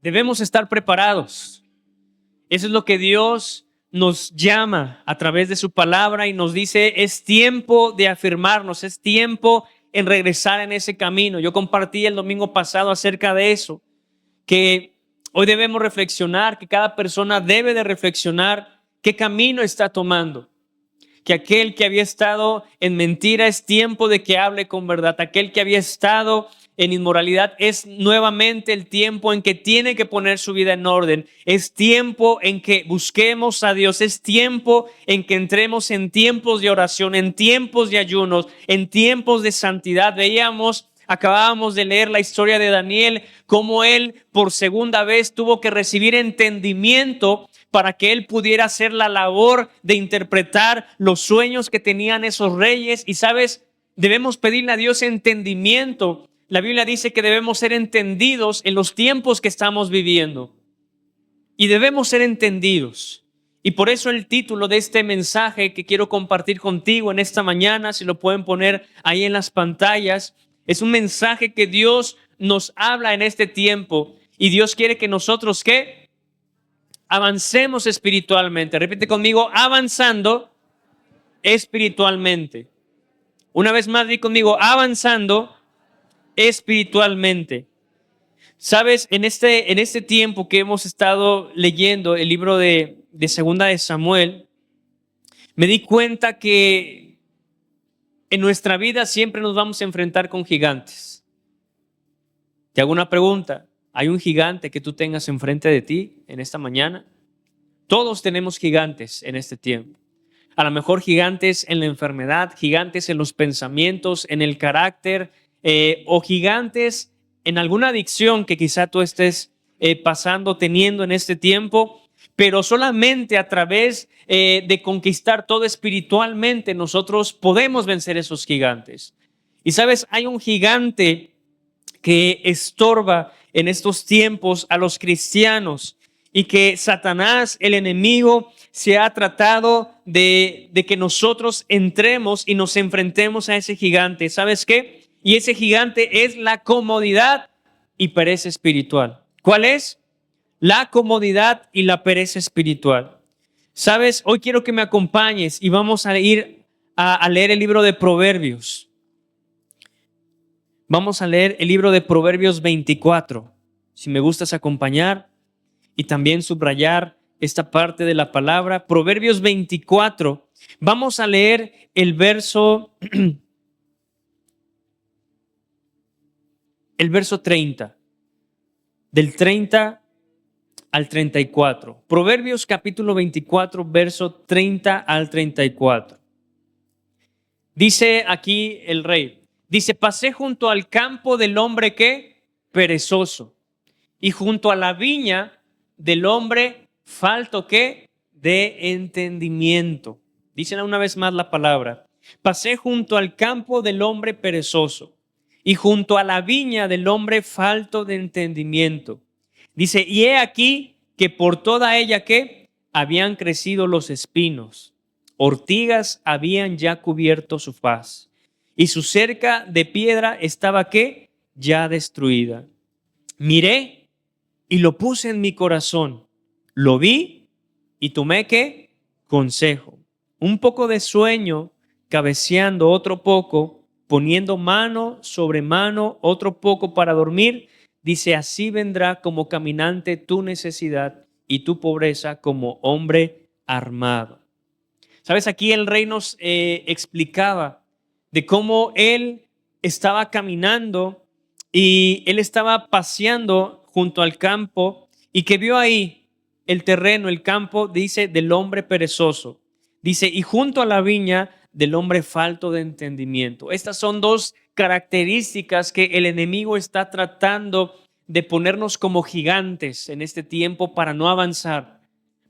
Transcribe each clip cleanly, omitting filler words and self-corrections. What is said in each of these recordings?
Debemos estar preparados. Eso es lo que Dios nos llama a través de su palabra y nos dice, es tiempo de afirmarnos, es tiempo en regresar en ese camino. Yo compartí el domingo pasado acerca de eso, que hoy debemos reflexionar, que cada persona debe de reflexionar qué camino está tomando. Que aquel que había estado en mentira es tiempo de que hable con verdad. Aquel que había estado en inmoralidad es nuevamente el tiempo en que tiene que poner su vida en orden. Es tiempo en que busquemos a Dios. Es tiempo en que entremos en tiempos de oración, en tiempos de ayunos, en tiempos de santidad. Acabábamos de leer la historia de Daniel, cómo él por segunda vez tuvo que recibir entendimiento para que él pudiera hacer la labor de interpretar los sueños que tenían esos reyes. Y sabes, debemos pedirle a Dios entendimiento. La Biblia dice que debemos ser entendidos en los tiempos que estamos viviendo. Y debemos ser entendidos. Y por eso el título de este mensaje que quiero compartir contigo en esta mañana, si lo pueden poner ahí en las pantallas, es un mensaje que Dios nos habla en este tiempo. Y Dios quiere que nosotros, ¿qué? Avancemos espiritualmente. Repite conmigo, avanzando espiritualmente. Una vez más, di conmigo, avanzando espiritualmente. Sabes, en este tiempo que hemos estado leyendo el libro de Segunda de Samuel, me di cuenta que en nuestra vida siempre nos vamos a enfrentar con gigantes. Te hago una pregunta. ¿Hay un gigante que tú tengas enfrente de ti en esta mañana? Todos tenemos gigantes en este tiempo. A lo mejor gigantes en la enfermedad, gigantes en los pensamientos, en el carácter, o gigantes en alguna adicción que quizá tú estés teniendo en este tiempo. Pero solamente a través de conquistar todo espiritualmente nosotros podemos vencer esos gigantes. Y sabes, hay un gigante que estorba en estos tiempos a los cristianos y que Satanás, el enemigo, se ha tratado de que nosotros entremos y nos enfrentemos a ese gigante. ¿Sabes qué? Y ese gigante es la comodidad y pereza espiritual. ¿Cuál es? La comodidad y la pereza espiritual. ¿Sabes? Hoy quiero que me acompañes y vamos a ir a leer el libro de Proverbios. Vamos a leer el libro de Proverbios 24. Si me gustas acompañar y también subrayar esta parte de la palabra. Proverbios 24. Vamos a leer el verso 30. Del 30 al 34. Proverbios capítulo 24, verso 30 al 34. Dice aquí el rey. Dice, pasé junto al campo del hombre que perezoso y junto a la viña del hombre falto que de entendimiento. Dicen una vez más la palabra. Pasé junto al campo del hombre perezoso y junto a la viña del hombre falto de entendimiento. Dice, y he aquí que por toda ella que habían crecido los espinos, ortigas habían ya cubierto su faz. Y su cerca de piedra estaba ¿qué? Ya destruida. Miré y lo puse en mi corazón. Lo vi y tomé ¿qué? Consejo. Un poco de sueño, cabeceando otro poco, poniendo mano sobre mano otro poco para dormir. Dice, así vendrá como caminante tu necesidad y tu pobreza como hombre armado. ¿Sabes? Aquí el rey nos explicaba de cómo él estaba caminando y él estaba paseando junto al campo y que vio ahí el terreno, el campo, dice, del hombre perezoso. Dice, y junto a la viña del hombre falto de entendimiento. Estas son dos características que el enemigo está tratando de ponernos como gigantes en este tiempo para no avanzar,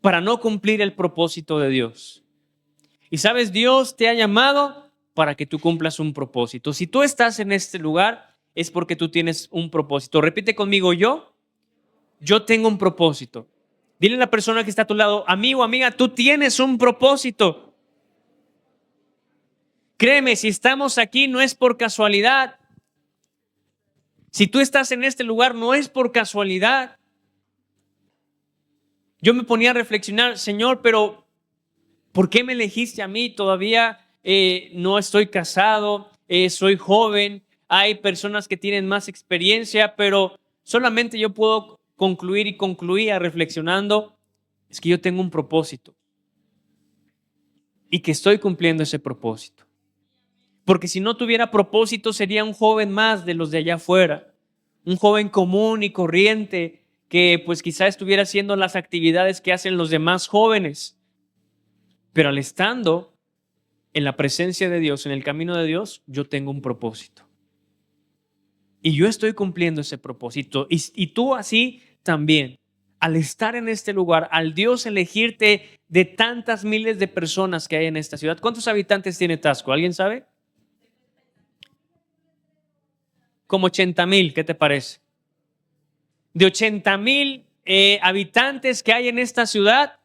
para no cumplir el propósito de Dios. Y sabes, Dios te ha llamado para que tú cumplas un propósito. Si tú estás en este lugar, es porque tú tienes un propósito. Repite conmigo, yo tengo un propósito. Dile a la persona que está a tu lado, amigo, amiga, tú tienes un propósito. Créeme, si estamos aquí no es por casualidad. Si tú estás en este lugar no es por casualidad. Yo me ponía a reflexionar, Señor, pero ¿por qué me elegiste a mí? Todavía no estoy casado, soy joven, hay personas que tienen más experiencia, pero solamente yo puedo concluir y concluía reflexionando, es que yo tengo un propósito y que estoy cumpliendo ese propósito. Porque si no tuviera propósito, sería un joven más de los de allá afuera, un joven común y corriente que pues quizá estuviera haciendo las actividades que hacen los demás jóvenes. Pero al estando en la presencia de Dios, en el camino de Dios, yo tengo un propósito. Y yo estoy cumpliendo ese propósito. Y tú así también. Al estar en este lugar, al Dios elegirte de tantas miles de personas que hay en esta ciudad. ¿Cuántos habitantes tiene Taxco? ¿Alguien sabe? Como 80,000, ¿qué te parece? De 80,000 habitantes que hay en esta ciudad,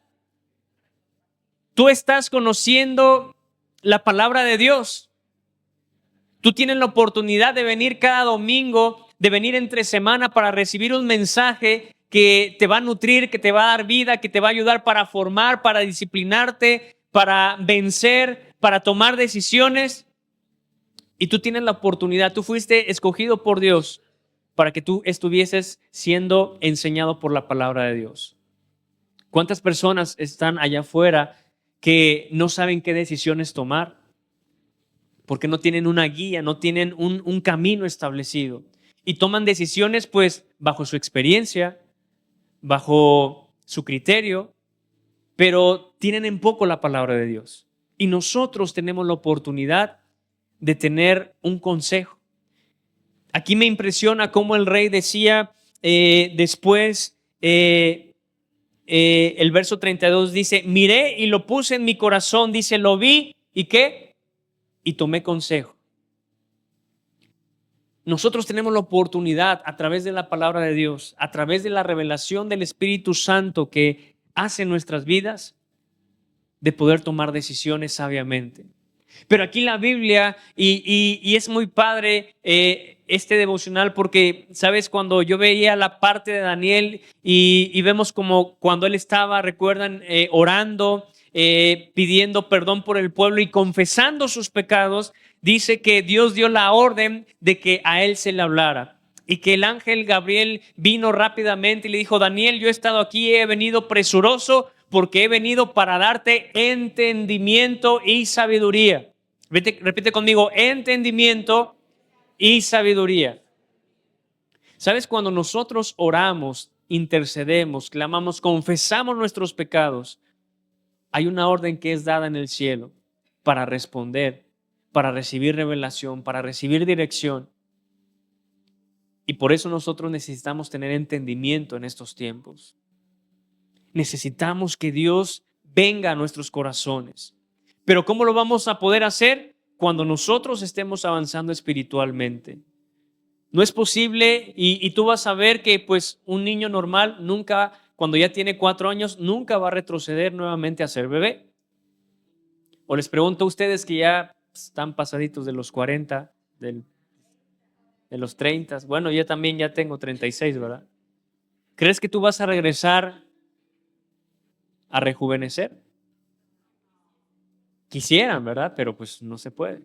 tú estás conociendo la palabra de Dios. Tú tienes la oportunidad de venir cada domingo, de venir entre semana para recibir un mensaje que te va a nutrir, que te va a dar vida, que te va a ayudar para formar, para disciplinarte, para vencer, para tomar decisiones. Y tú tienes la oportunidad, tú fuiste escogido por Dios para que tú estuvieses siendo enseñado por la palabra de Dios. ¿Cuántas personas están allá afuera que no saben qué decisiones tomar? Porque no tienen una guía, no tienen un camino establecido. Y toman decisiones pues bajo su experiencia, bajo su criterio, pero tienen en poco la palabra de Dios. Y nosotros tenemos la oportunidad de tener un consejo. Aquí me impresiona cómo el rey decía después, el verso 32 dice, miré y lo puse en mi corazón, dice, lo vi y ¿qué? Y tomé consejo. Nosotros tenemos la oportunidad a través de la palabra de Dios, a través de la revelación del Espíritu Santo que hace en nuestras vidas, de poder tomar decisiones sabiamente. Pero aquí la Biblia, y es muy padre este devocional porque, ¿sabes? Cuando yo veía la parte de Daniel y vemos como cuando él estaba, recuerdan, orando, pidiendo perdón por el pueblo y confesando sus pecados, dice que Dios dio la orden de que a él se le hablara. Y que el ángel Gabriel vino rápidamente y le dijo, Daniel, yo he estado aquí, he venido presuroso porque he venido para darte entendimiento y sabiduría. Repite conmigo, entendimiento y sabiduría. ¿Sabes? Cuando nosotros oramos, intercedemos, clamamos, confesamos nuestros pecados, hay una orden que es dada en el cielo para responder, para recibir revelación, para recibir dirección. Y por eso nosotros necesitamos tener entendimiento en estos tiempos. Necesitamos que Dios venga a nuestros corazones. Pero ¿cómo lo vamos a poder hacer? Cuando nosotros estemos avanzando espiritualmente. No es posible, y tú vas a ver que pues un niño normal nunca, cuando ya tiene 4 años, nunca va a retroceder nuevamente a ser bebé. O les pregunto a ustedes que ya están pasaditos de los 40, de los 30. Bueno, yo también ya tengo 36, ¿verdad? ¿Crees que tú vas a regresar a rejuvenecer? Quisieran, ¿verdad? Pero pues no se puede.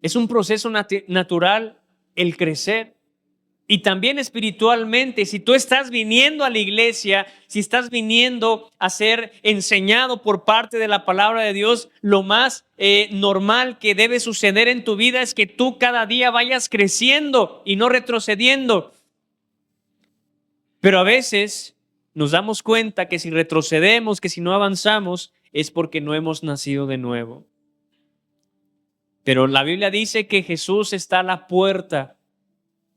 Es un proceso natural el crecer. Y también espiritualmente, si tú estás viniendo a la iglesia, si estás viniendo a ser enseñado por parte de la palabra de Dios, lo más normal que debe suceder en tu vida es que tú cada día vayas creciendo y no retrocediendo. Pero a veces nos damos cuenta que si retrocedemos, que si no avanzamos, es porque no hemos nacido de nuevo. Pero la Biblia dice que Jesús está a la puerta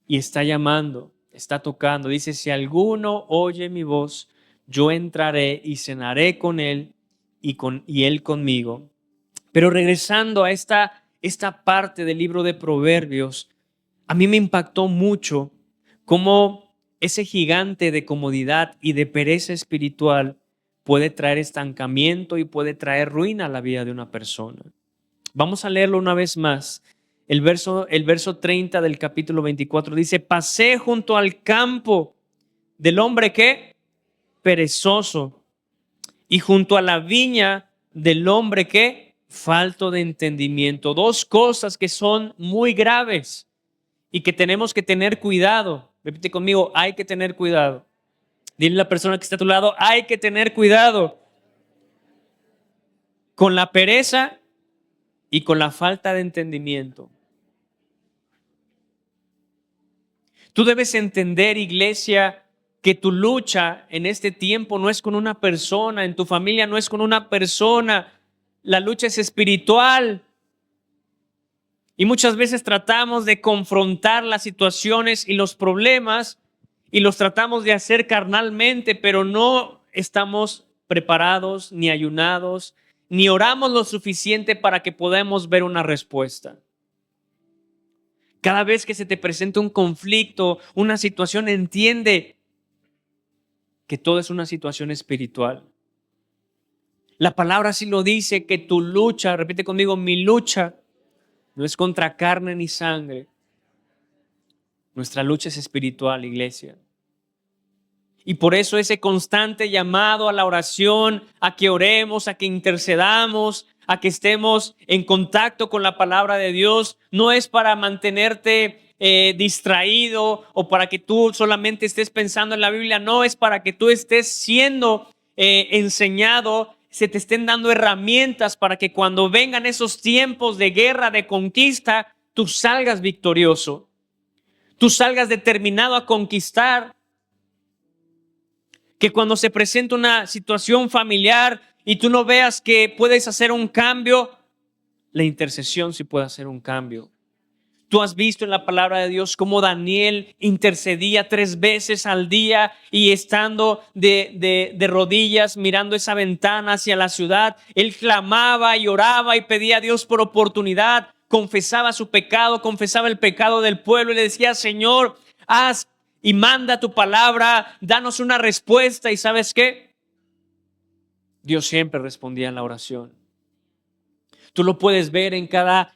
y está llamando, está tocando. Dice, si alguno oye mi voz, yo entraré y cenaré con él y él conmigo. Pero regresando a esta parte del libro de Proverbios, a mí me impactó mucho cómo ese gigante de comodidad y de pereza espiritual puede traer estancamiento y puede traer ruina a la vida de una persona. Vamos a leerlo una vez más. el verso 30 del capítulo 24 dice, pasé junto al campo del hombre que perezoso y junto a la viña del hombre que falto de entendimiento. Dos cosas que son muy graves y que tenemos que tener cuidado. Repite conmigo, hay que tener cuidado. Dile a la persona que está a tu lado, hay que tener cuidado con la pereza y con la falta de entendimiento. Tú debes entender, iglesia, que tu lucha en este tiempo no es con una persona, en tu familia no es con una persona. La lucha es espiritual. Y muchas veces tratamos de confrontar las situaciones y los problemas y los tratamos de hacer carnalmente, pero no estamos preparados, ni ayunados, ni oramos lo suficiente para que podamos ver una respuesta. Cada vez que se te presenta un conflicto, una situación, entiende que todo es una situación espiritual. La palabra sí lo dice, que tu lucha, repite conmigo, mi lucha no es contra carne ni sangre. Nuestra lucha es espiritual, iglesia. Y por eso ese constante llamado a la oración, a que oremos, a que intercedamos, a que estemos en contacto con la palabra de Dios, no es para mantenerte distraído o para que tú solamente estés pensando en la Biblia, no, es para que tú estés siendo enseñado, se te estén dando herramientas para que cuando vengan esos tiempos de guerra, de conquista, tú salgas victorioso, tú salgas determinado a conquistar. Que cuando se presenta una situación familiar y tú no veas que puedes hacer un cambio, la intercesión sí puede hacer un cambio. Tú has visto en la palabra de Dios cómo Daniel intercedía 3 veces al día y estando de rodillas mirando esa ventana hacia la ciudad, él clamaba y oraba y pedía a Dios por oportunidad, confesaba su pecado, confesaba el pecado del pueblo y le decía, Señor, haz y manda tu palabra, danos una respuesta. ¿Y sabes qué? Dios siempre respondía en la oración. Tú lo puedes ver en cada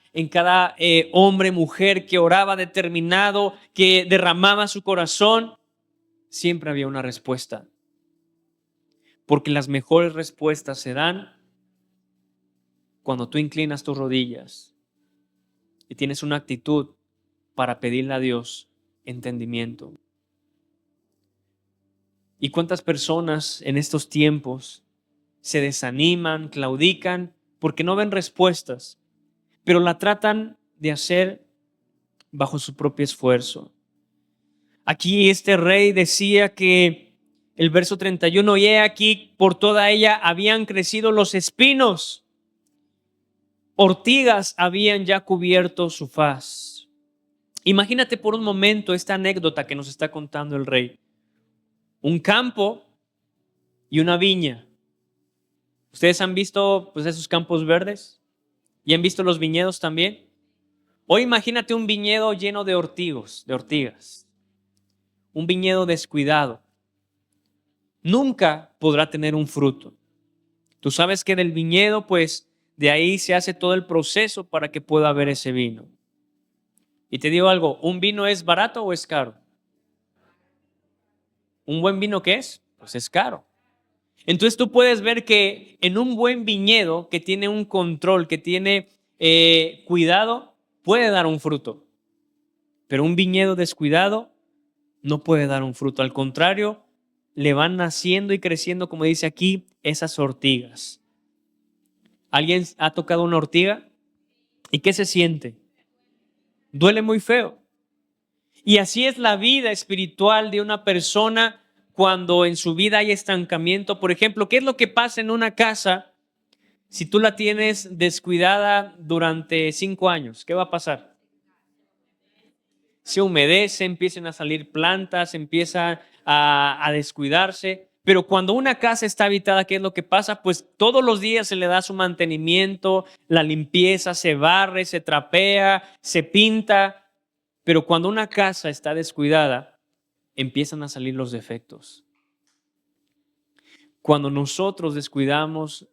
hombre, mujer que oraba determinado, que derramaba su corazón. Siempre había una respuesta. Porque las mejores respuestas se dan cuando tú inclinas tus rodillas y tienes una actitud para pedirle a Dios entendimiento. ¿Y cuántas personas en estos tiempos se desaniman, claudican porque no ven respuestas, pero la tratan de hacer bajo su propio esfuerzo? Aquí este rey decía que el verso 31, y he aquí por toda ella habían crecido los espinos, ortigas habían ya cubierto su faz. Imagínate por un momento esta anécdota que nos está contando el rey. Un campo y una viña. ¿Ustedes han visto pues esos campos verdes? ¿Y han visto los viñedos también? Hoy imagínate un viñedo lleno de ortigas. Un viñedo descuidado. Nunca podrá tener un fruto. Tú sabes que del viñedo, pues, de ahí se hace todo el proceso para que pueda haber ese vino. Y te digo algo, ¿un vino es barato o es caro? ¿Un buen vino qué es? Pues es caro. Entonces tú puedes ver que en un buen viñedo que tiene un control, que tiene cuidado, puede dar un fruto. Pero un viñedo descuidado no puede dar un fruto. Al contrario, le van naciendo y creciendo, como dice aquí, esas ortigas. ¿Alguien ha tocado una ortiga? ¿Y qué se siente? Duele muy feo. Y así es la vida espiritual de una persona cuando en su vida hay estancamiento. Por ejemplo, ¿qué es lo que pasa en una casa si tú la tienes descuidada durante 5 años? ¿Qué va a pasar? Se humedece, empiezan a salir plantas, empieza a descuidarse. Pero cuando una casa está habitada, ¿qué es lo que pasa? Pues todos los días se le da su mantenimiento, la limpieza, se barre, se trapea, se pinta. Pero cuando una casa está descuidada, empiezan a salir los defectos. Cuando nosotros descuidamos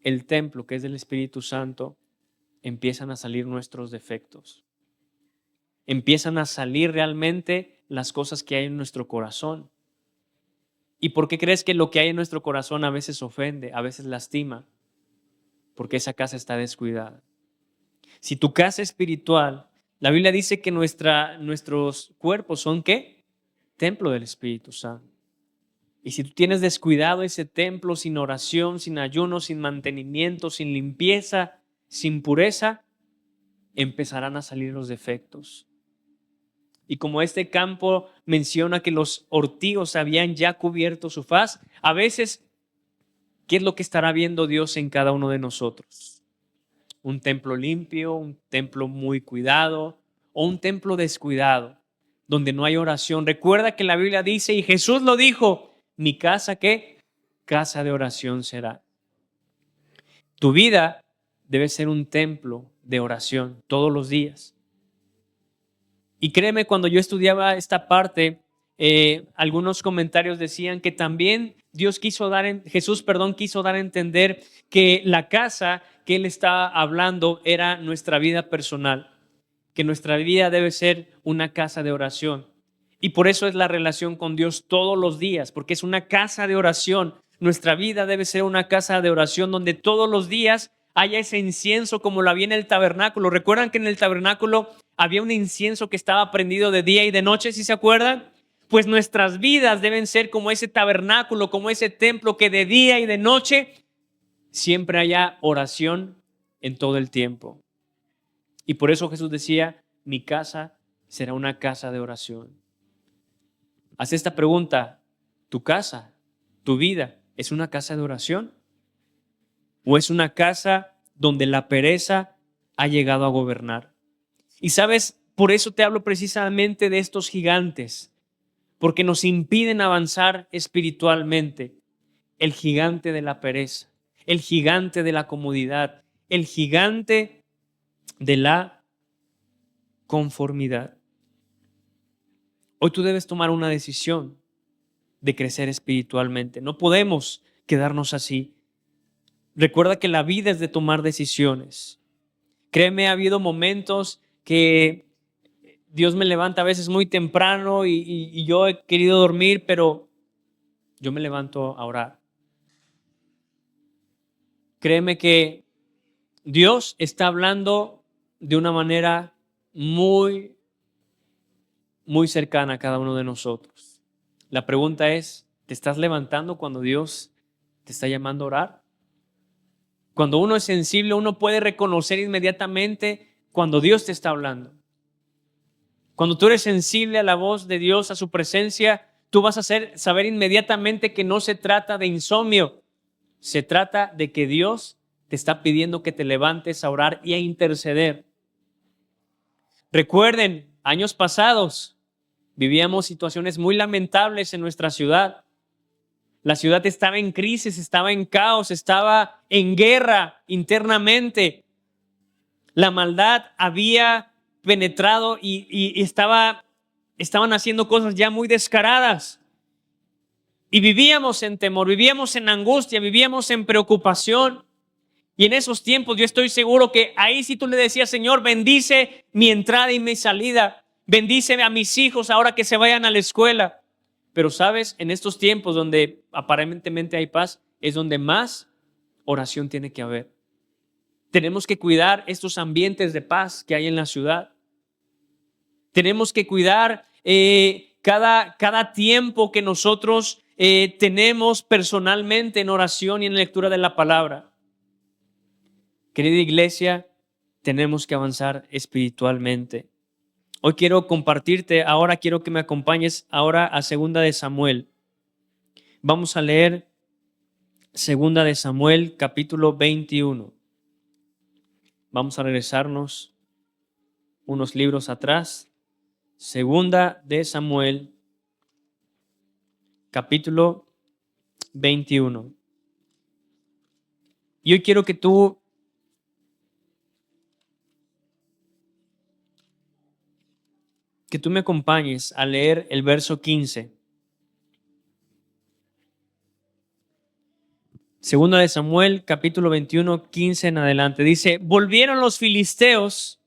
el templo, que es del Espíritu Santo, empiezan a salir nuestros defectos. empiezan a salir realmente las cosas que hay en nuestro corazón. ¿Y por qué crees que lo que hay en nuestro corazón a veces ofende, a veces lastima? Porque esa casa está descuidada. Si tu casa espiritual, la Biblia dice que nuestros cuerpos son ¿qué? Templo del Espíritu Santo. Y si tú tienes descuidado ese templo sin oración, sin ayuno, sin mantenimiento, sin limpieza, sin pureza, empezarán a salir los defectos. Y como este campo menciona que los ortigos habían ya cubierto su faz, a veces, ¿qué es lo que estará viendo Dios en cada uno de nosotros? Un templo limpio, un templo muy cuidado o un templo descuidado, donde no hay oración. Recuerda que la Biblia dice, y Jesús lo dijo, mi casa, ¿qué? Casa de oración será. Tu vida debe ser un templo de oración todos los días. Y créeme, cuando yo estudiaba esta parte, algunos comentarios decían que también Jesús quiso dar a entender que la casa que él estaba hablando era nuestra vida personal, que nuestra vida debe ser una casa de oración. Y por eso es la relación con Dios todos los días, porque es una casa de oración. Nuestra vida debe ser una casa de oración donde todos los días haya ese incienso como lo había en el tabernáculo. ¿Recuerdan que en el tabernáculo había un incienso que estaba prendido de día y de noche, si se acuerdan? Pues nuestras vidas deben ser como ese tabernáculo, como ese templo que de día y de noche siempre haya oración en todo el tiempo. Y por eso Jesús decía, mi casa será una casa de oración. Haz esta pregunta, ¿tu casa, tu vida, es una casa de oración? ¿O es una casa donde la pereza ha llegado a gobernar? Y sabes, por eso te hablo precisamente de estos gigantes, porque nos impiden avanzar espiritualmente. El gigante de la pereza, el gigante de la comodidad, el gigante de la conformidad. Hoy tú debes tomar una decisión de crecer espiritualmente. No podemos quedarnos así. Recuerda que la vida es de tomar decisiones. Créeme, ha habido momentos que Dios me levanta a veces muy temprano y yo he querido dormir, pero yo me levanto a orar. Créeme que Dios está hablando de una manera muy, muy cercana a cada uno de nosotros. La pregunta es, ¿te estás levantando cuando Dios te está llamando a orar? Cuando uno es sensible, uno puede reconocer inmediatamente cuando Dios te está hablando. Cuando tú eres sensible a la voz de Dios, a su presencia, tú vas a saber inmediatamente que no se trata de insomnio. Se trata de que Dios te está pidiendo que te levantes a orar y a interceder. Recuerden, años pasados vivíamos situaciones muy lamentables en nuestra ciudad. La ciudad estaba en crisis, estaba en caos, estaba en guerra internamente. La maldad había penetrado y estaban haciendo cosas ya muy descaradas. Y vivíamos en temor, vivíamos en angustia, vivíamos en preocupación. Y en esos tiempos yo estoy seguro que ahí sí tú le decías, Señor, bendice mi entrada y mi salida. Bendice a mis hijos ahora que se vayan a la escuela. Pero sabes, en estos tiempos donde aparentemente hay paz, es donde más oración tiene que haber. Tenemos que cuidar estos ambientes de paz que hay en la ciudad. Tenemos que cuidar cada tiempo que nosotros tenemos personalmente en oración y en lectura de la palabra. Querida iglesia, tenemos que avanzar espiritualmente. Hoy quiero compartirte, ahora quiero que me acompañes ahora a 2 de Samuel. Vamos a leer 2 de Samuel, capítulo 21. Vamos a regresarnos unos libros atrás. 2 de Samuel, capítulo 21. Y hoy quiero que tú me acompañes a leer el verso 15. 2 de Samuel, capítulo 21, 15 en adelante. Dice, volvieron los filisteos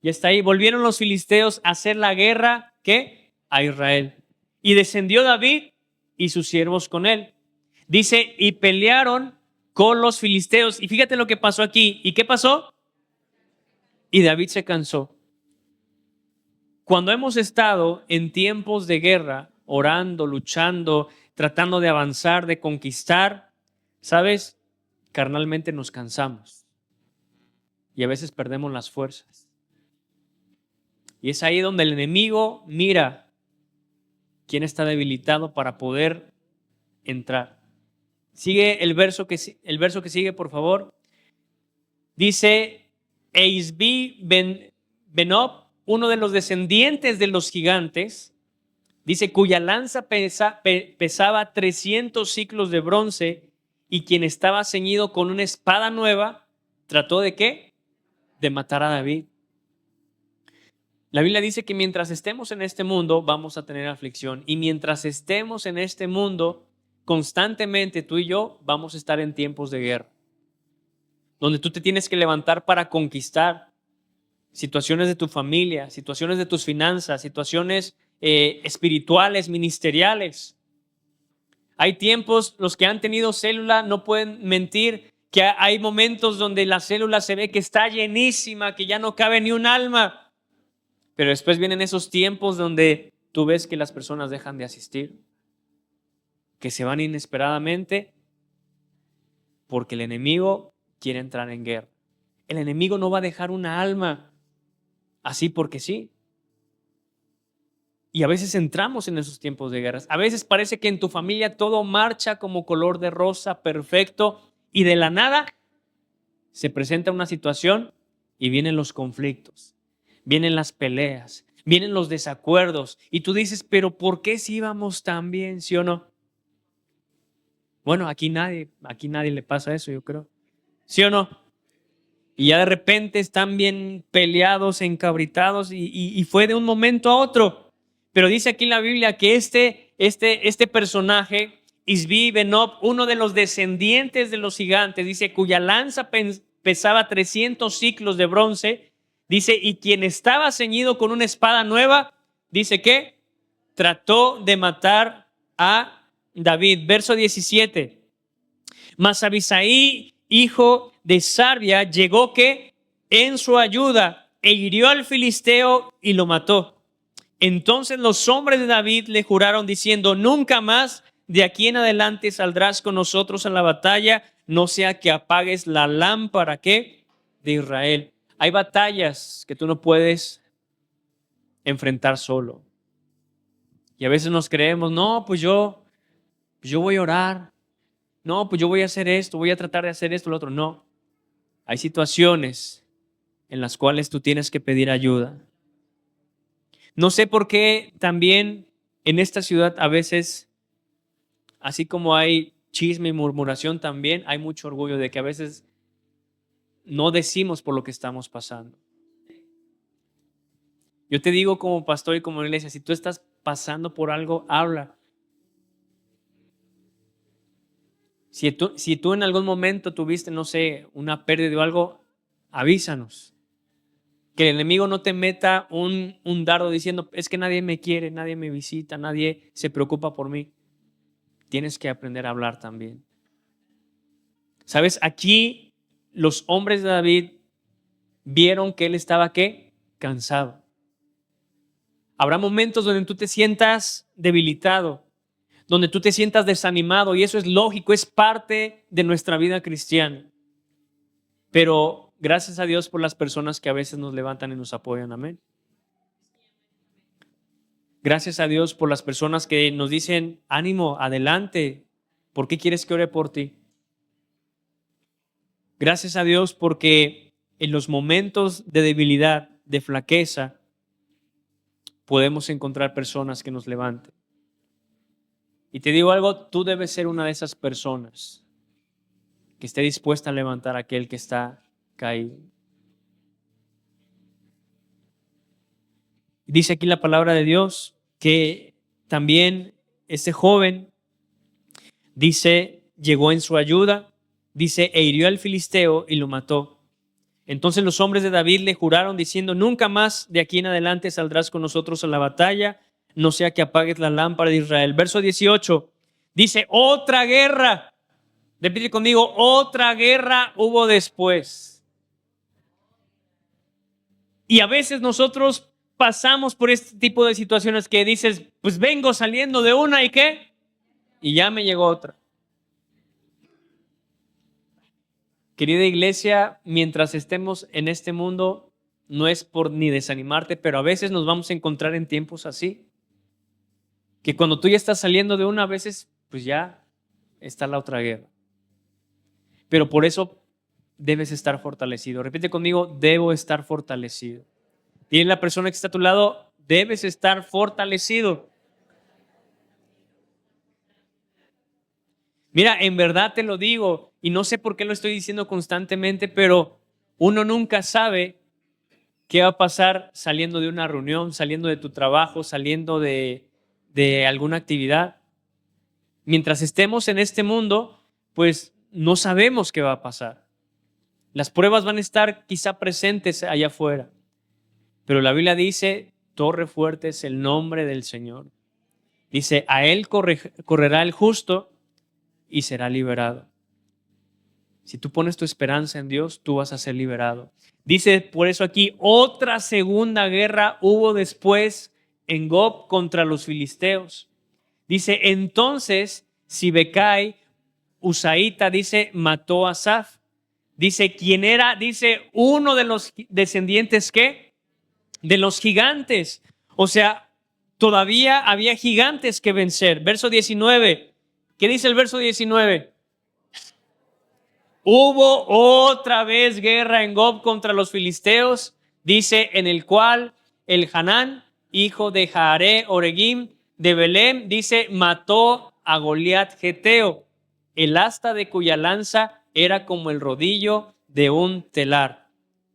Ya está ahí. Volvieron los filisteos a hacer la guerra, ¿qué? A Israel. Y descendió David y sus siervos con él. Dice, y pelearon con los filisteos. Y fíjate lo que pasó aquí. ¿Y qué pasó? Y David se cansó. Cuando hemos estado en tiempos de guerra, orando, luchando, tratando de avanzar, de conquistar, ¿sabes? Carnalmente nos cansamos y a veces perdemos las fuerzas. Y es ahí donde el enemigo mira quién está debilitado para poder entrar. Sigue el verso que sigue, por favor. Dice, Eisbi Benob, uno de los descendientes de los gigantes, dice, cuya lanza pesaba 300 siclos de bronce, y quien estaba ceñido con una espada nueva, trató de ¿qué? De matar a David. La Biblia dice que mientras estemos en este mundo vamos a tener aflicción, y mientras estemos en este mundo, constantemente tú y yo vamos a estar en tiempos de guerra, donde tú te tienes que levantar para conquistar situaciones de tu familia, situaciones de tus finanzas, situaciones espirituales, ministeriales. Hay tiempos, los que han tenido célula no pueden mentir, que hay momentos donde la célula se ve que está llenísima, que ya no cabe ni un alma. Pero después vienen esos tiempos donde tú ves que las personas dejan de asistir, que se van inesperadamente porque el enemigo quiere entrar en guerra. El enemigo no va a dejar una alma así porque sí. Y a veces entramos en esos tiempos de guerras. A veces parece que en tu familia todo marcha como color de rosa, perfecto, y de la nada se presenta una situación y vienen los conflictos, vienen las peleas, vienen los desacuerdos, y tú dices, pero ¿por qué si íbamos tan bien, sí o no? Bueno, aquí nadie le pasa eso, yo creo. ¿Sí o no? Y ya de repente están bien peleados, encabritados, y fue de un momento a otro. Pero dice aquí en la Biblia que este personaje, Isbi Benob, uno de los descendientes de los gigantes, dice, cuya lanza pesaba 300 siclos de bronce, dice, y quien estaba ceñido con una espada nueva, dice que trató de matar a David. Verso 17. Mas Abisaí, hijo de Sarbia, llegó que en su ayuda e hirió al filisteo y lo mató. Entonces los hombres de David le juraron diciendo, nunca más de aquí en adelante saldrás con nosotros a la batalla, no sea que apagues la lámpara ¿qué? De Israel. Hay batallas que tú no puedes enfrentar solo. Y a veces nos creemos, no, pues yo voy a orar. No, pues yo voy a hacer esto, voy a tratar de hacer esto, lo otro. No. Hay situaciones en las cuales tú tienes que pedir ayuda. No sé por qué también en esta ciudad a veces, así como hay chisme y murmuración, también hay mucho orgullo de que a veces no decimos por lo que estamos pasando. Yo te digo como pastor y como iglesia, si tú estás pasando por algo, habla. Si tú en algún momento tuviste, no sé, una pérdida o algo, avísanos. Que el enemigo no te meta un dardo diciendo, es que nadie me quiere, nadie me visita, nadie se preocupa por mí. Tienes que aprender a hablar también. ¿Sabes? Aquí los hombres de David vieron que él estaba, ¿qué? Cansado. Habrá momentos donde tú te sientas debilitado, donde tú te sientas desanimado, y eso es lógico, es parte de nuestra vida cristiana. Pero gracias a Dios por las personas que a veces nos levantan y nos apoyan. Amén. Gracias a Dios por las personas que nos dicen, ánimo, adelante. ¿Por qué quieres que ore por ti? Gracias a Dios porque en los momentos de debilidad, de flaqueza, podemos encontrar personas que nos levanten. Y te digo algo, tú debes ser una de esas personas que esté dispuesta a levantar a aquel que está caído. Dice aquí la palabra de Dios que también este joven, dice, llegó en su ayuda, dice, e hirió al filisteo y lo mató. Entonces los hombres de David le juraron diciendo: nunca más de aquí en adelante saldrás con nosotros a la batalla, no sea que apagues la lámpara de Israel. Verso 18 dice: otra guerra. Repite conmigo: otra guerra hubo después. Y a veces nosotros pasamos por este tipo de situaciones que dices: pues vengo saliendo de una y ¿qué? Y ya me llegó otra. Querida iglesia, mientras estemos en este mundo, no es por ni desanimarte, pero a veces nos vamos a encontrar en tiempos así, que cuando tú ya estás saliendo de una, a veces pues ya está la otra guerra. Pero por eso debes estar fortalecido. Repite conmigo: debo estar fortalecido. Dile a la persona que está a tu lado: debes estar fortalecido. Mira, en verdad te lo digo, y no sé por qué lo estoy diciendo constantemente, pero uno nunca sabe qué va a pasar saliendo de una reunión, saliendo de tu trabajo, saliendo de alguna actividad. Mientras estemos en este mundo, pues no sabemos qué va a pasar. Las pruebas van a estar quizá presentes allá afuera, pero la Biblia dice: torre fuerte es el nombre del Señor. Dice: a él correrá el justo y será liberado. Si tú pones tu esperanza en Dios, tú vas a ser liberado. Dice por eso aquí: otra segunda guerra hubo después en Gob contra los filisteos. Dice: entonces Sibecai, Usaita, dice, mató a Asaph. Dice: ¿quién era? Dice: uno de los descendientes, ¿qué? De los gigantes. O sea, todavía había gigantes que vencer. Verso 19. ¿Qué dice el verso 19? Hubo otra vez guerra en Gob contra los filisteos, dice, en el cual el Hanán, hijo de Jaare Oregim de Belén, dice, mató a Goliat Geteo, el asta de cuya lanza era como el rodillo de un telar.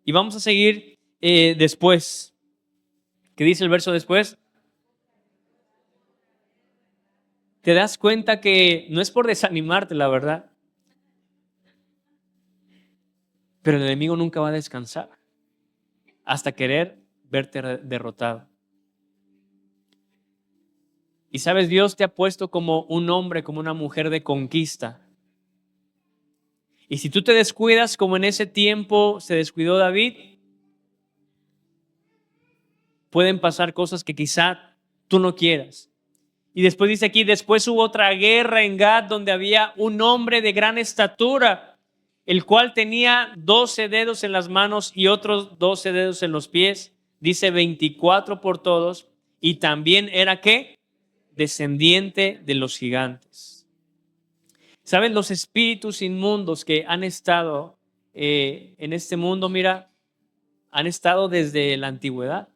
Y vamos a seguir después. ¿Qué dice el verso después? Te das cuenta que no es por desanimarte, la verdad, pero el enemigo nunca va a descansar hasta querer verte derrotado. Y sabes, Dios te ha puesto como un hombre, como una mujer de conquista. Y si tú te descuidas, como en ese tiempo se descuidó David, pueden pasar cosas que quizá tú no quieras. Y después dice aquí: después hubo otra guerra en Gad, donde había un hombre de gran estatura, el cual tenía 12 dedos en las manos y otros 12 dedos en los pies. Dice 24 por todos. Y también era ¿qué? Descendiente de los gigantes. ¿Saben? Los espíritus inmundos que han estado en este mundo, mira, han estado desde la antigüedad.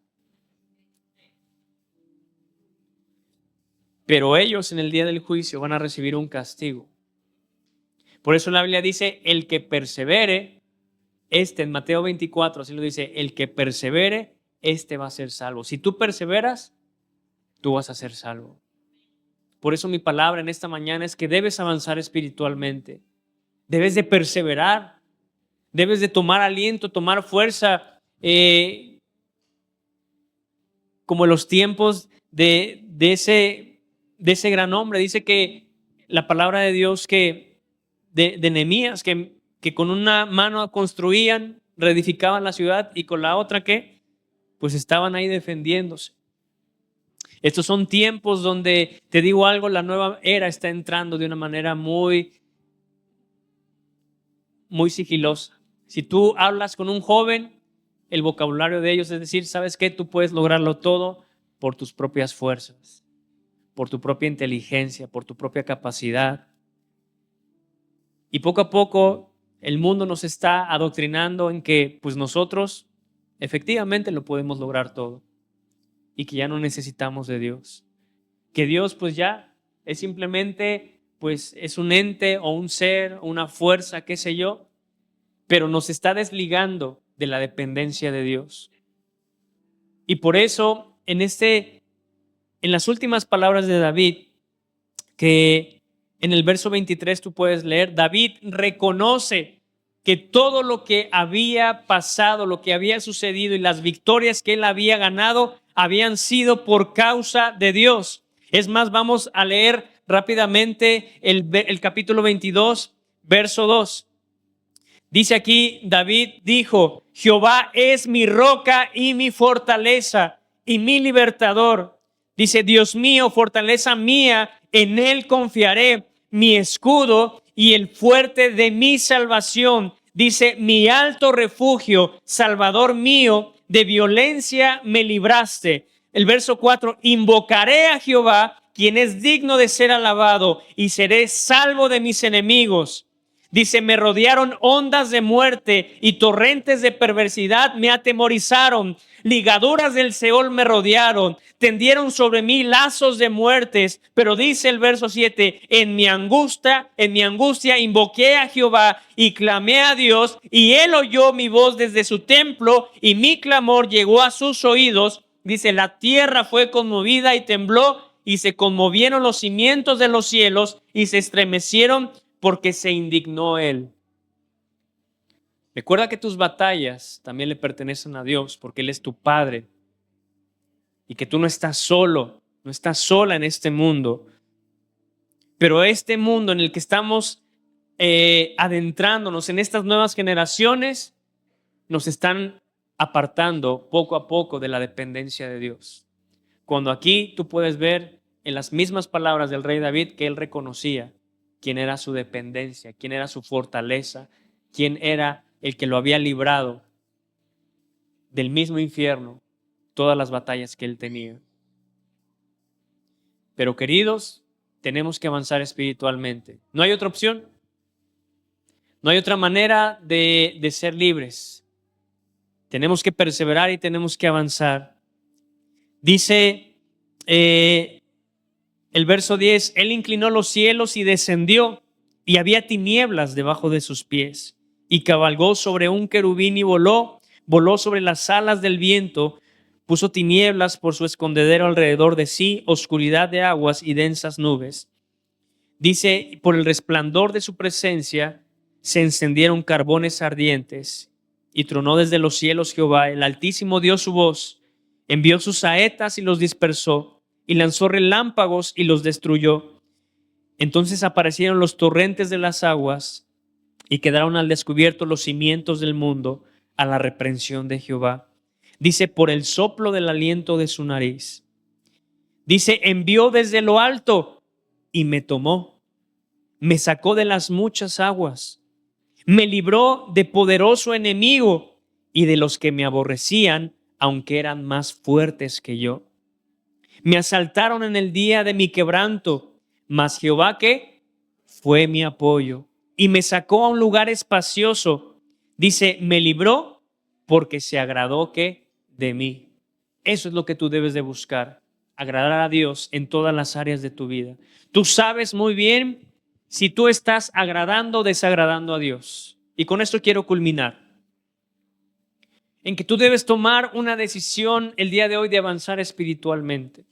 Pero ellos en el día del juicio van a recibir un castigo. Por eso la Biblia dice: el que persevere, en Mateo 24, así lo dice, el que persevere, va a ser salvo. Si tú perseveras, tú vas a ser salvo. Por eso mi palabra en esta mañana es que debes avanzar espiritualmente. Debes de perseverar. Debes de tomar aliento, tomar fuerza, como en los tiempos de ese gran hombre. Dice que la palabra de Dios que de Nehemías, que con una mano construían, reedificaban la ciudad y con la otra ¿qué? Pues estaban ahí defendiéndose. Estos son tiempos donde, te digo algo, la nueva era está entrando de una manera muy sigilosa. Si tú hablas con un joven, el vocabulario de ellos es decir: ¿sabes qué? Tú puedes lograrlo todo por tus propias fuerzas, por tu propia inteligencia, por tu propia capacidad. Y poco a poco el mundo nos está adoctrinando en que pues nosotros efectivamente lo podemos lograr todo y que ya no necesitamos de Dios. Que Dios pues ya es simplemente pues es un ente o un ser, una fuerza, qué sé yo, pero nos está desligando de la dependencia de Dios. Y por eso en las últimas palabras de David, que en el verso 23 tú puedes leer, David reconoce que todo lo que había pasado, lo que había sucedido y las victorias que él había ganado habían sido por causa de Dios. Es más, vamos a leer rápidamente el capítulo 22, verso 2. Dice aquí, David dijo: Jehová es mi roca y mi fortaleza y mi libertador. Dice: Dios mío, fortaleza mía, en él confiaré, mi escudo y el fuerte de mi salvación. Dice: mi alto refugio, Salvador mío, de violencia me libraste. El verso 4: invocaré a Jehová, quien es digno de ser alabado, y seré salvo de mis enemigos. Dice: me rodearon ondas de muerte y torrentes de perversidad me atemorizaron. Ligaduras del Seol me rodearon, tendieron sobre mí lazos de muertes. Pero dice el verso 7: en mi angustia invoqué a Jehová y clamé a Dios, y él oyó mi voz desde su templo, y mi clamor llegó a sus oídos. Dice: la tierra fue conmovida y tembló, y se conmovieron los cimientos de los cielos, y se estremecieron porque se indignó él. Recuerda que tus batallas también le pertenecen a Dios, porque Él es tu Padre, y que tú no estás solo, no estás sola en este mundo. Pero este mundo en el que estamos adentrándonos, en estas nuevas generaciones, nos están apartando poco a poco de la dependencia de Dios. Cuando aquí tú puedes ver en las mismas palabras del rey David que él reconocía quién era su dependencia, quién era su fortaleza, quién era el que lo había librado del mismo infierno, todas las batallas que él tenía. Pero queridos, tenemos que avanzar espiritualmente. No hay otra opción. No hay otra manera de ser libres. Tenemos que perseverar y tenemos que avanzar. Dice el verso 10: él inclinó los cielos y descendió, y había tinieblas debajo de sus pies. Y cabalgó sobre un querubín y voló sobre las alas del viento. Puso tinieblas por su escondedero alrededor de sí, oscuridad de aguas y densas nubes. Dice: por el resplandor de su presencia se encendieron carbones ardientes. Y tronó desde los cielos Jehová, el Altísimo dio su voz, envió sus saetas y los dispersó, y lanzó relámpagos y los destruyó. Entonces aparecieron los torrentes de las aguas, y quedaron al descubierto los cimientos del mundo a la reprensión de Jehová. Dice: por el soplo del aliento de su nariz. Dice: envió desde lo alto y me tomó, me sacó de las muchas aguas, me libró de poderoso enemigo y de los que me aborrecían, aunque eran más fuertes que yo. Me asaltaron en el día de mi quebranto, mas Jehová, ¿qué? Fue mi apoyo y me sacó a un lugar espacioso. Dice: me libró porque se agradó, ¿qué? De mí. Eso es lo que tú debes de buscar, agradar a Dios en todas las áreas de tu vida. Tú sabes muy bien si tú estás agradando o desagradando a Dios. Y con esto quiero culminar en que tú debes tomar una decisión el día de hoy de avanzar espiritualmente.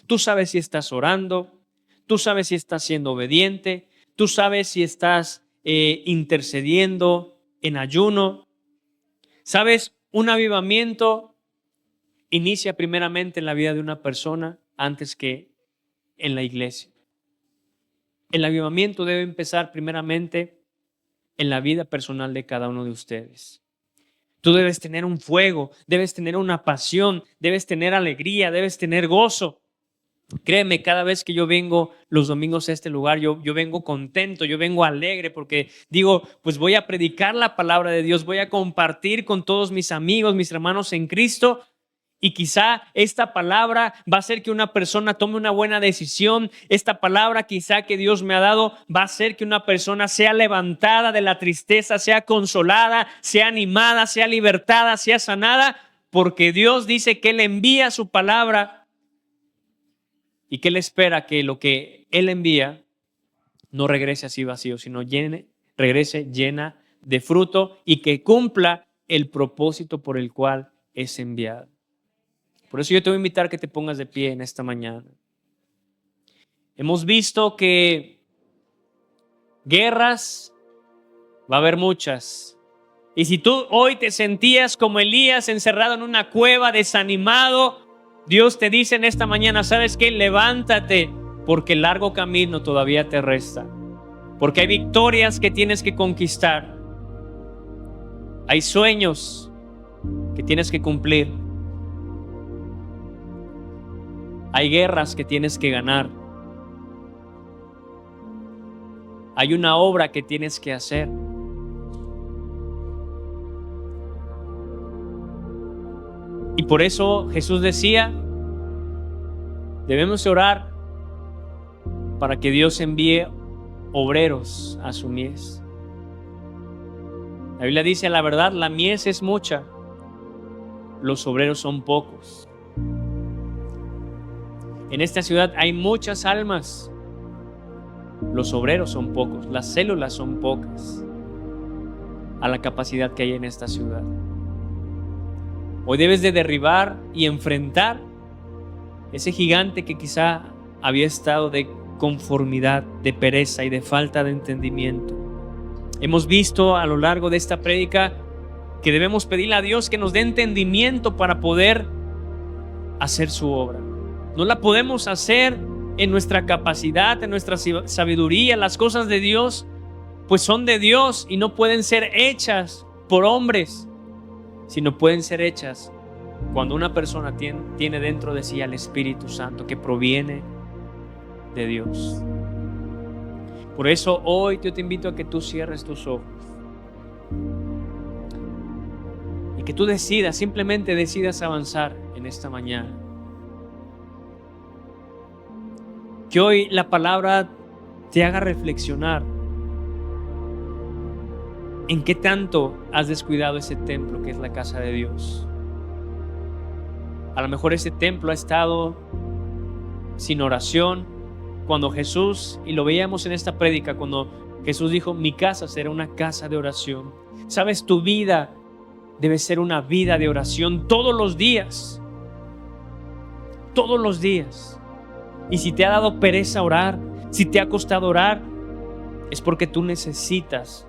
Tú sabes si estás orando, tú sabes si estás siendo obediente, tú sabes si estás intercediendo en ayuno. Sabes, un avivamiento inicia primeramente en la vida de una persona antes que en la iglesia. El avivamiento debe empezar primeramente en la vida personal de cada uno de ustedes. Tú debes tener un fuego, debes tener una pasión, debes tener alegría, debes tener gozo. Créeme, cada vez que yo vengo los domingos a este lugar, yo vengo contento, yo vengo alegre porque digo, pues voy a predicar la palabra de Dios, voy a compartir con todos mis amigos, mis hermanos en Cristo. Y quizá esta palabra va a hacer que una persona tome una buena decisión. Esta palabra quizá que Dios me ha dado va a hacer que una persona sea levantada de la tristeza, sea consolada, sea animada, sea libertada, sea sanada, porque Dios dice que Él envía su palabra y que Él espera que lo que Él envía no regrese así vacío, sino regrese llena de fruto y que cumpla el propósito por el cual es enviado. Por eso yo te voy a invitar a que te pongas de pie en esta mañana. Hemos visto que guerras Va a haber muchas. Y si tú hoy te sentías como Elías, encerrado en una cueva, desanimado, Dios te dice en esta mañana, ¿sabes qué? Levántate, porque el largo camino todavía te resta. Porque hay victorias que tienes que conquistar. Hay sueños que tienes que cumplir. Hay guerras que tienes que ganar. Hay una obra que tienes que hacer. Y por eso Jesús decía, debemos orar para que Dios envíe obreros a su mies. La Biblia dice, la verdad, la mies es mucha, los obreros son pocos. En esta ciudad hay muchas almas, los obreros son pocos, las células son pocas a la capacidad que hay en esta ciudad. Hoy debes de derribar y enfrentar ese gigante que quizá había estado de conformidad, de pereza y de falta de entendimiento. Hemos visto a lo largo de esta prédica que debemos pedirle a Dios que nos dé entendimiento para poder hacer su obra. No la podemos hacer en nuestra capacidad, en nuestra sabiduría. Las cosas de Dios pues son de Dios y no pueden ser hechas por hombres, sino pueden ser hechas cuando una persona tiene dentro de sí al Espíritu Santo que proviene de Dios. Por eso hoy yo te invito a que tú cierres tus ojos y que tú simplemente decidas avanzar en esta mañana. Que hoy la palabra te haga reflexionar en qué tanto has descuidado ese templo que es la casa de Dios. A lo mejor ese templo ha estado sin oración. Cuando Jesús, y lo veíamos en esta prédica, cuando Jesús dijo, mi casa será una casa de oración. Sabes, tu vida debe ser una vida de oración todos los días. Todos los días. Y si te ha dado pereza orar, si te ha costado orar, es porque tú necesitas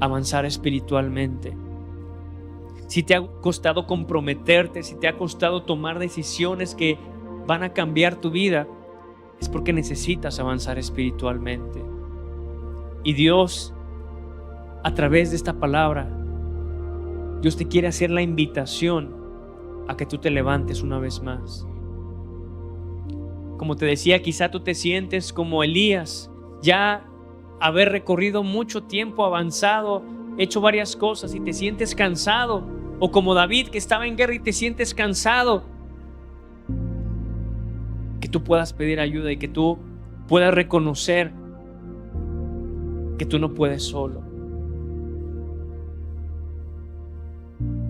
avanzar espiritualmente. Si te ha costado comprometerte, si te ha costado tomar decisiones que van a cambiar tu vida, es porque necesitas avanzar espiritualmente. Y Dios, a través de esta palabra, Dios te quiere hacer la invitación a que tú te levantes una vez más. Como te decía, quizá tú te sientes como Elías, ya haber recorrido mucho tiempo, avanzado, hecho varias cosas y te sientes cansado. O como David, que estaba en guerra y te sientes cansado. Que tú puedas pedir ayuda y que tú puedas reconocer que tú no puedes solo.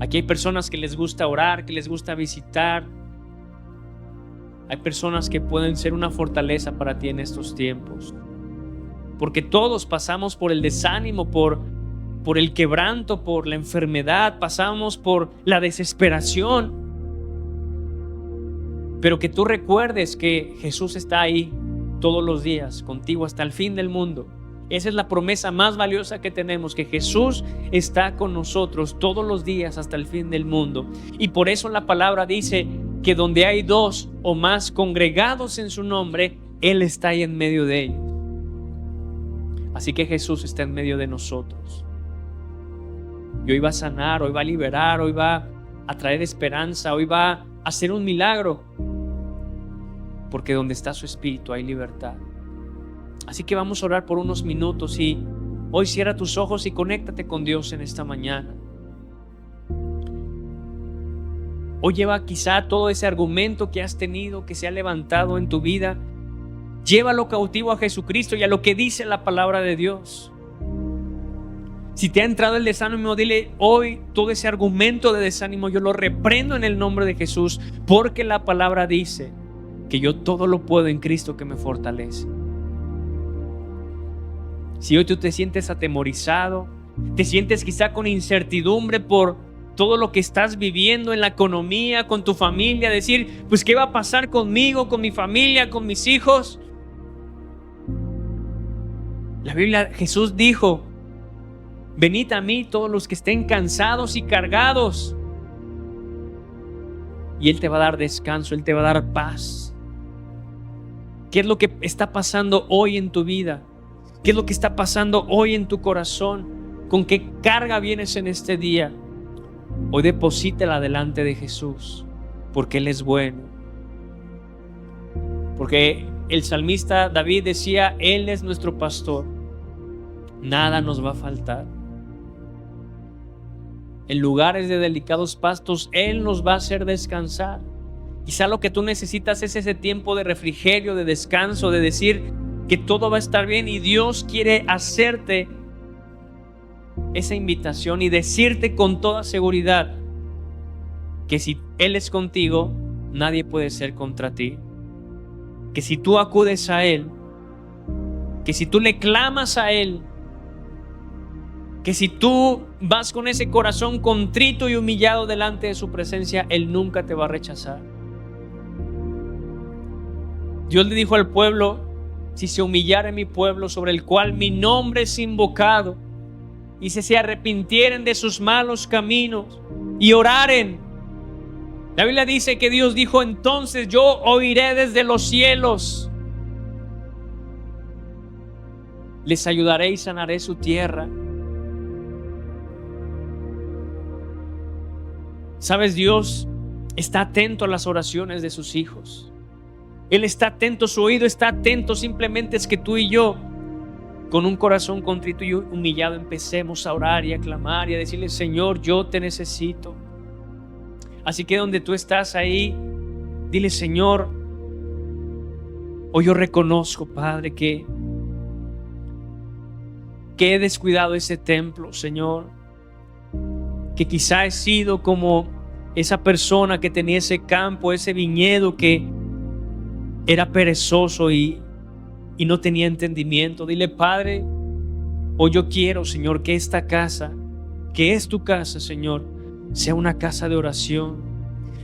Aquí hay personas que les gusta orar, que les gusta visitar. Hay personas que pueden ser una fortaleza para ti en estos tiempos. Porque todos pasamos por el desánimo, por el quebranto, por la enfermedad, pasamos por la desesperación. Pero que tú recuerdes que Jesús está ahí todos los días, contigo hasta el fin del mundo. Esa es la promesa más valiosa que tenemos, que Jesús está con nosotros todos los días hasta el fin del mundo. Y por eso la palabra dice que donde hay dos o más congregados en su nombre, Él está ahí en medio de ellos. Así que Jesús está en medio de nosotros. Y hoy va a sanar, hoy va a liberar, hoy va a traer esperanza, hoy va a hacer un milagro. Porque donde está su Espíritu hay libertad. Así que vamos a orar por unos minutos y hoy cierra tus ojos y conéctate con Dios en esta mañana. Hoy lleva quizá todo ese argumento que has tenido, que se ha levantado en tu vida. Llévalo cautivo a Jesucristo y a lo que dice la palabra de Dios. Si te ha entrado el desánimo, dile hoy todo ese argumento de desánimo, yo lo reprendo en el nombre de Jesús, porque la palabra dice que yo todo lo puedo en Cristo que me fortalece. Si hoy tú te sientes atemorizado, te sientes quizá con incertidumbre por todo lo que estás viviendo en la economía, con tu familia, decir, pues ¿qué va a pasar conmigo, con mi familia, con mis hijos? La Biblia, Jesús dijo Venid a mí todos los que estén cansados y cargados, y Él te va a dar descanso, Él te va a dar paz. ¿Qué es lo que está pasando hoy en tu vida? ¿Qué es lo que está pasando hoy en tu corazón? ¿Con qué carga vienes en este día? Hoy deposítala delante de Jesús, porque Él es bueno. Porque el salmista David decía: Él es nuestro pastor, nada nos va a faltar. En lugares de delicados pastos Él nos va a hacer descansar. Quizá lo que tú necesitas es ese tiempo de refrigerio, de descanso, de decir que todo va a estar bien, y Dios quiere hacerte esa invitación y decirte con toda seguridad que si Él es contigo, nadie puede ser contra ti. Que si tú acudes a Él, que si tú le clamas a Él, que si tú vas con ese corazón contrito y humillado delante de su presencia, Él nunca te va a rechazar. Dios le dijo al pueblo: si se humillare mi pueblo, sobre el cual mi nombre es invocado, y si se arrepintieren de sus malos caminos y oraren. La Biblia dice que Dios dijo: entonces yo oiré desde los cielos, les ayudaré y sanaré su tierra. Sabes, Dios está atento a las oraciones de sus hijos. Él está atento, su oído está atento. Simplemente es que tú y yo, con un corazón contrito y humillado, empecemos a orar y a clamar y a decirle: Señor, yo te necesito. Así que donde tú estás ahí, dile: Señor, hoy yo reconozco, Padre, que he descuidado ese templo, Señor. Que quizá he sido como esa persona que tenía ese campo, ese viñedo, que era perezoso y no tenía entendimiento. Dile: Padre, hoy yo quiero, Señor, que esta casa, que es tu casa, Señor, sea una casa de oración.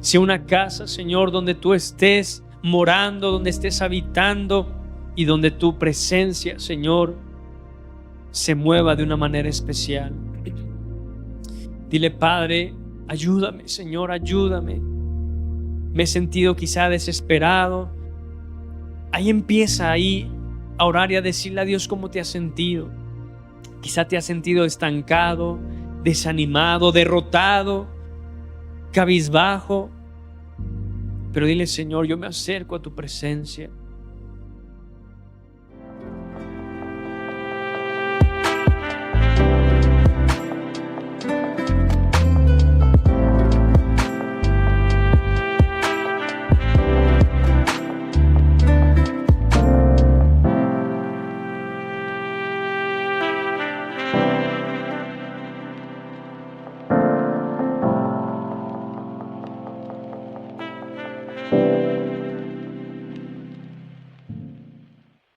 Sea una casa, Señor, donde tú estés morando, donde estés habitando, y donde tu presencia, Señor, se mueva de una manera especial. Dile: Padre, ayúdame, Señor, ayúdame. Me he sentido quizá desesperado. Ahí empieza a orar y a decirle a Dios cómo te has sentido. Quizá te has sentido estancado, desanimado, derrotado, cabizbajo. Pero dile: Señor, yo me acerco a tu presencia.